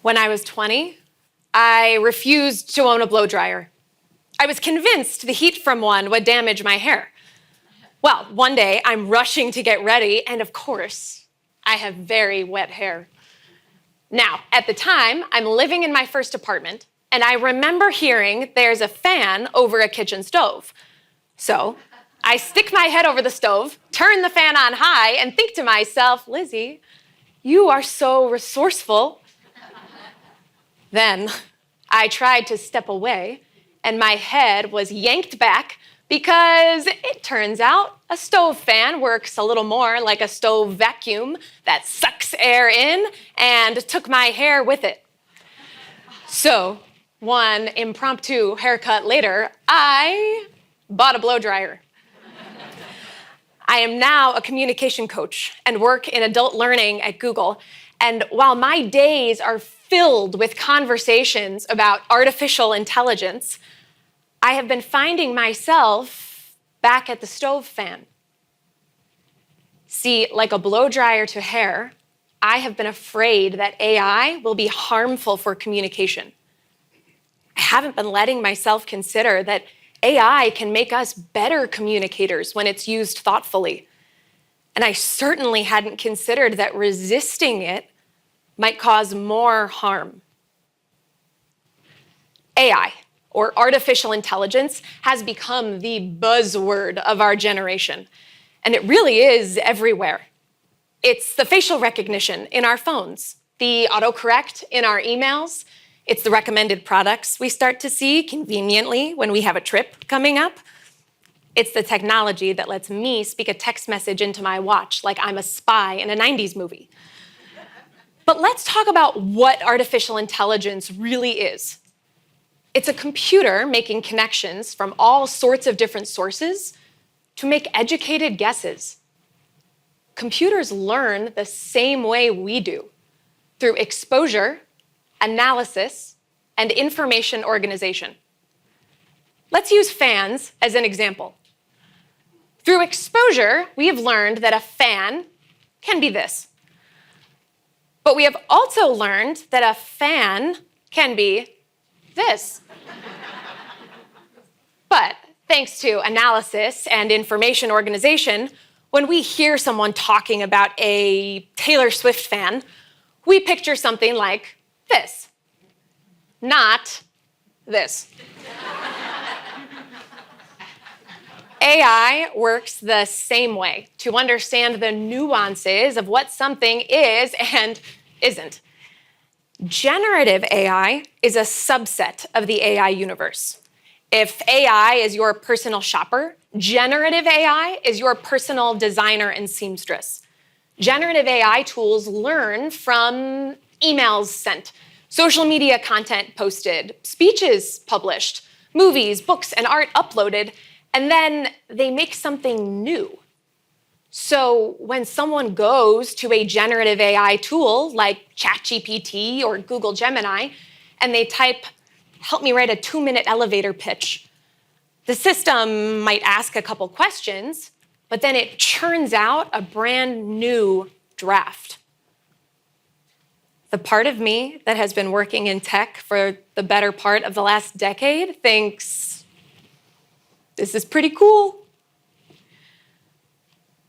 When I was 20, I refused to own a blow dryer. I was convinced the heat from one would damage my hair. Well, one day I'm rushing to get ready, and of course, I have very wet hair. Now, at the time, I'm living in my first apartment, and I remember hearing there's a fan over a kitchen stove. So I stick my head over the stove, turn the fan on high, and think to myself, Lizzie, you are so resourceful. Then I tried to step away, and my head was yanked back because it turns out a stove fan works a little more like a stove vacuum that sucks air in and took my hair with it. So one impromptu haircut later, I bought a blow dryer. I am now a communication coach and work in adult learning at Google. And while my days are filled with conversations about artificial intelligence, I have been finding myself back at the stove fan. See, like a blow dryer to hair, I have been afraid that AI will be harmful for communication. I haven't been letting myself consider that AI can make us better communicators when it's used thoughtfully. And I certainly hadn't considered that resisting it might cause more harm. AI, or artificial intelligence, has become the buzzword of our generation. And it really is everywhere. It's the facial recognition in our phones, the autocorrect in our emails. It's the recommended products we start to see conveniently when we have a trip coming up. It's the technology that lets me speak a text message into my watch like I'm a spy in a 90s movie. But let's talk about what artificial intelligence really is. It's a computer making connections from all sorts of different sources to make educated guesses. Computers learn the same way we do, through exposure, analysis, and information organization. Let's use fans as an example. Through exposure, we have learned that a fan can be this. But we have also learned that a fan can be this. But thanks to analysis and information organization, when we hear someone talking about a Taylor Swift fan, we picture something like this, not this. AI works the same way to understand the nuances of what something is and isn't. Generative AI is a subset of the AI universe. If AI is your personal shopper, generative AI is your personal designer and seamstress. Generative AI tools learn from emails sent, social media content posted, speeches published, movies, books, and art uploaded, and then they make something new. So when someone goes to a generative AI tool like ChatGPT or Google Gemini, and they type, "Help me write a 2-minute elevator pitch," the system might ask a couple questions, but then it churns out a brand new draft. The part of me that has been working in tech for the better part of the last decade thinks, this is pretty cool.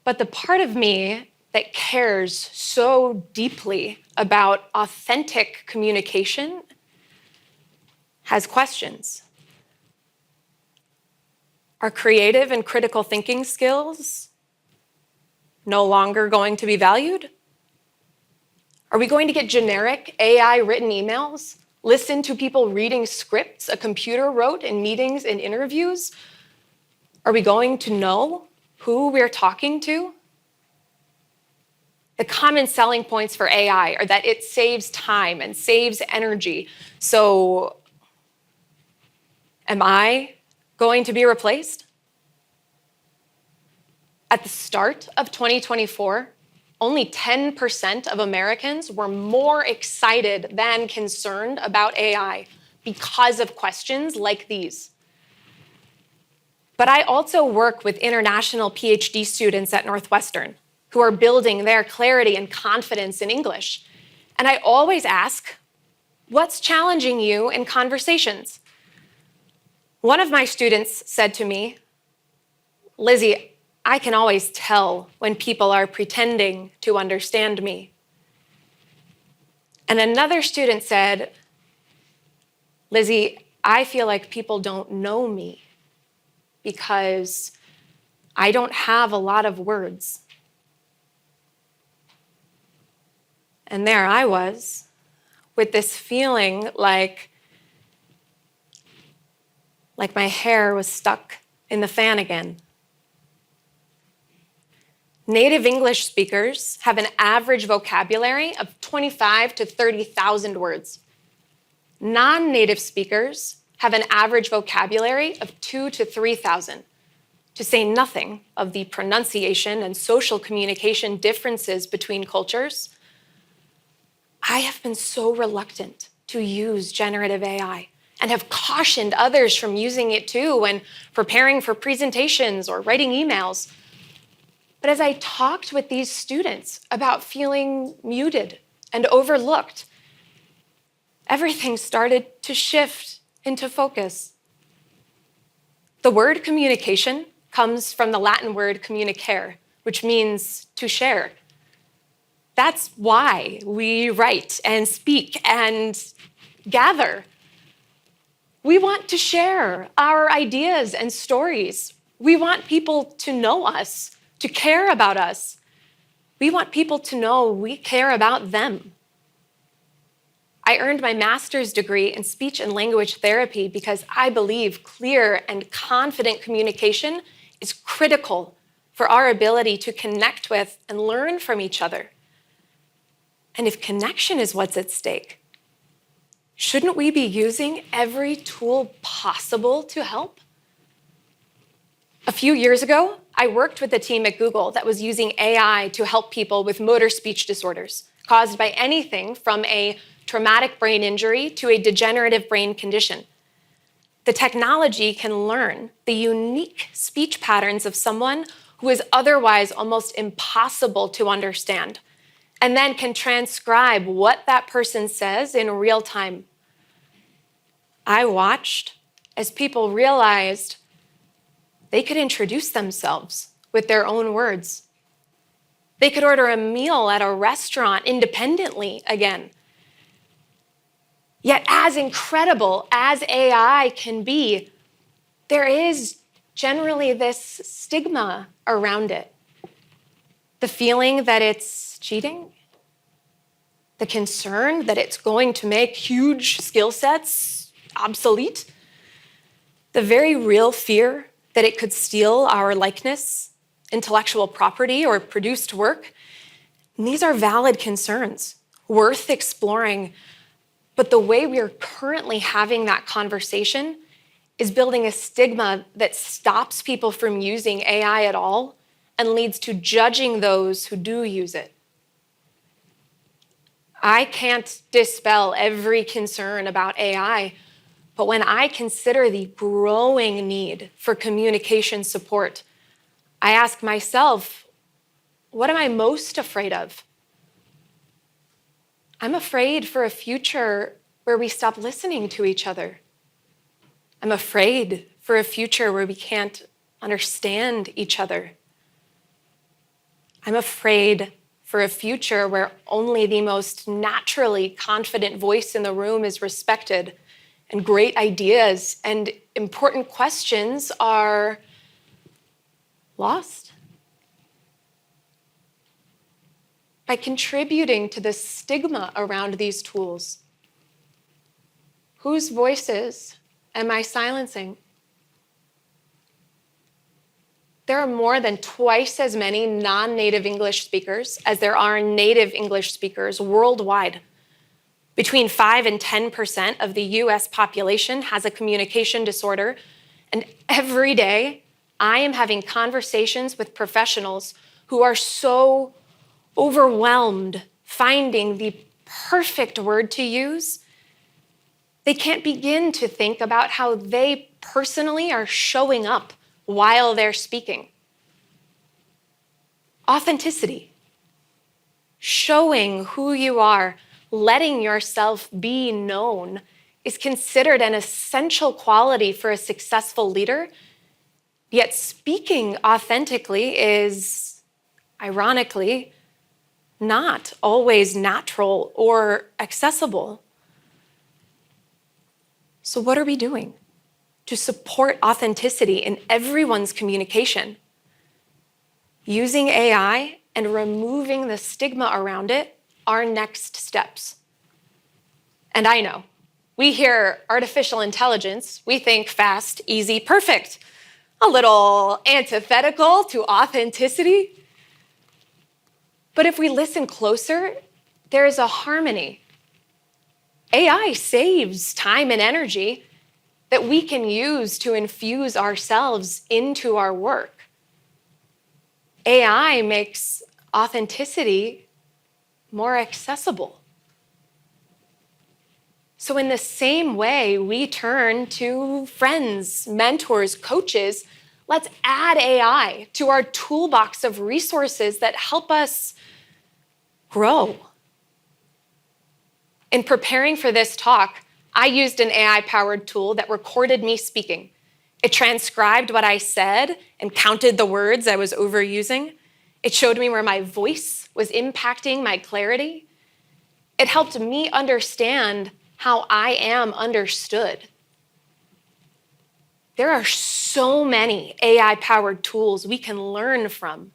But the part of me that cares so deeply about authentic communication has questions. Are creative and critical thinking skills no longer going to be valued? Are we going to get generic AI-written emails, listen to people reading scripts a computer wrote in meetings and interviews? Are we going to know who we're talking to? The common selling points for AI are that it saves time and saves energy. So, am I going to be replaced? At the start of 2024, only 10% of Americans were more excited than concerned about AI because of questions like these. But I also work with international PhD students at Northwestern who are building their clarity and confidence in English. And I always ask, What's challenging you in conversations? One of my students said to me, Lizzie, I can always tell when people are pretending to understand me. And another student said, Lizzie, I feel like people don't know me because I don't have a lot of words. And there I was with this feeling like my hair was stuck in the fan again. Native English speakers have an average vocabulary of 25 to 30,000 words. Non-native speakers have an average vocabulary of 2 to 3,000, to say nothing of the pronunciation and social communication differences between cultures. I have been so reluctant to use generative AI and have cautioned others from using it too when preparing for presentations or writing emails. But as I talked with these students about feeling muted and overlooked, everything started to shift into focus. The word communication comes from the Latin word communicare, which means to share. That's why we write and speak and gather. We want to share our ideas and stories. We want people to know us, to care about us. We want people to know we care about them. I earned my master's degree in speech and language therapy because I believe clear and confident communication is critical for our ability to connect with and learn from each other. And if connection is what's at stake, shouldn't we be using every tool possible to help? A few years ago, I worked with a team at Google that was using AI to help people with motor speech disorders caused by anything from a traumatic brain injury to a degenerative brain condition. The technology can learn the unique speech patterns of someone who is otherwise almost impossible to understand, and then can transcribe what that person says in real time. I watched as people realized they could introduce themselves with their own words. They could order a meal at a restaurant independently again. Yet, as incredible as AI can be, there is generally this stigma around it. The feeling that it's cheating, the concern that it's going to make huge skill sets obsolete, the very real fear that it could steal our likeness, intellectual property, or produced work. And these are valid concerns, worth exploring. But the way we are currently having that conversation is building a stigma that stops people from using AI at all and leads to judging those who do use it. I can't dispel every concern about AI, but when I consider the growing need for communication support, I ask myself, what am I most afraid of? I'm afraid for a future where we stop listening to each other. I'm afraid for a future where we can't understand each other. I'm afraid for a future where only the most naturally confident voice in the room is respected and great ideas and important questions are lost. By contributing to the stigma around these tools, whose voices am I silencing? There are more than twice as many non-native English speakers as there are native English speakers worldwide. Between 5 and 10% of the US population has a communication disorder, and every day I am having conversations with professionals who are so overwhelmed finding the perfect word to use, they can't begin to think about how they personally are showing up while they're speaking. Authenticity, showing who you are, letting yourself be known is considered an essential quality for a successful leader, yet speaking authentically is, ironically, not always natural or accessible. So what are we doing to support authenticity in everyone's communication? Using AI and removing the stigma around it are next steps. And I know, we hear artificial intelligence, we think fast, easy, perfect. A little antithetical to authenticity. But if we listen closer, there is a harmony. AI saves time and energy that we can use to infuse ourselves into our work. AI makes authenticity more accessible. So in the same way we turn to friends, mentors, coaches, let's add AI to our toolbox of resources that help us grow. In preparing for this talk, I used an AI-powered tool that recorded me speaking. It transcribed what I said and counted the words I was overusing. It showed me where my voice was impacting my clarity. It helped me understand how I am understood. There are so many AI-powered tools we can learn from.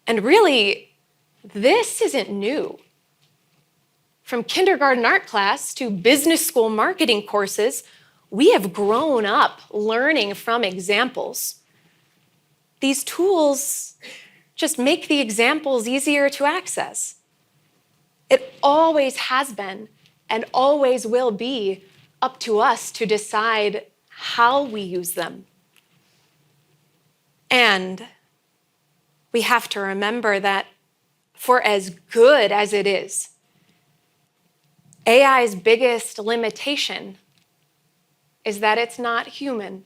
And really, this isn't new. From kindergarten art class to business school marketing courses, we have grown up learning from examples. These tools just make the examples easier to access. It always has been and always will be up to us to decide how we use them. And we have to remember that for as good as it is, AI's biggest limitation is that it's not human.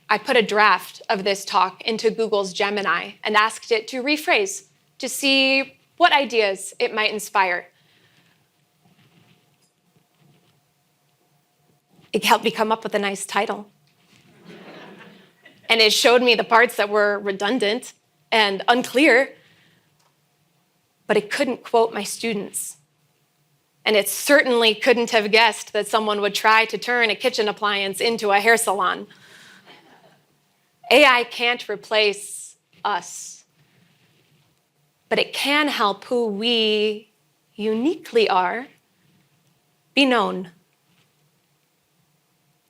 I put a draft of this talk into Google's Gemini and asked it to rephrase to see what ideas it might inspire. It helped me come up with a nice title. And it showed me the parts that were redundant and unclear, but it couldn't quote my students. And it certainly couldn't have guessed that someone would try to turn a kitchen appliance into a hair salon. AI can't replace us, but it can help who we uniquely are be known.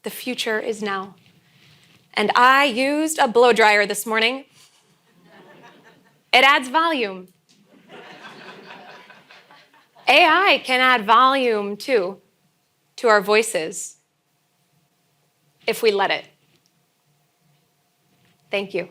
The future is now. And I used a blow dryer this morning. It adds volume. AI can add volume too to our voices if we let it. Thank you.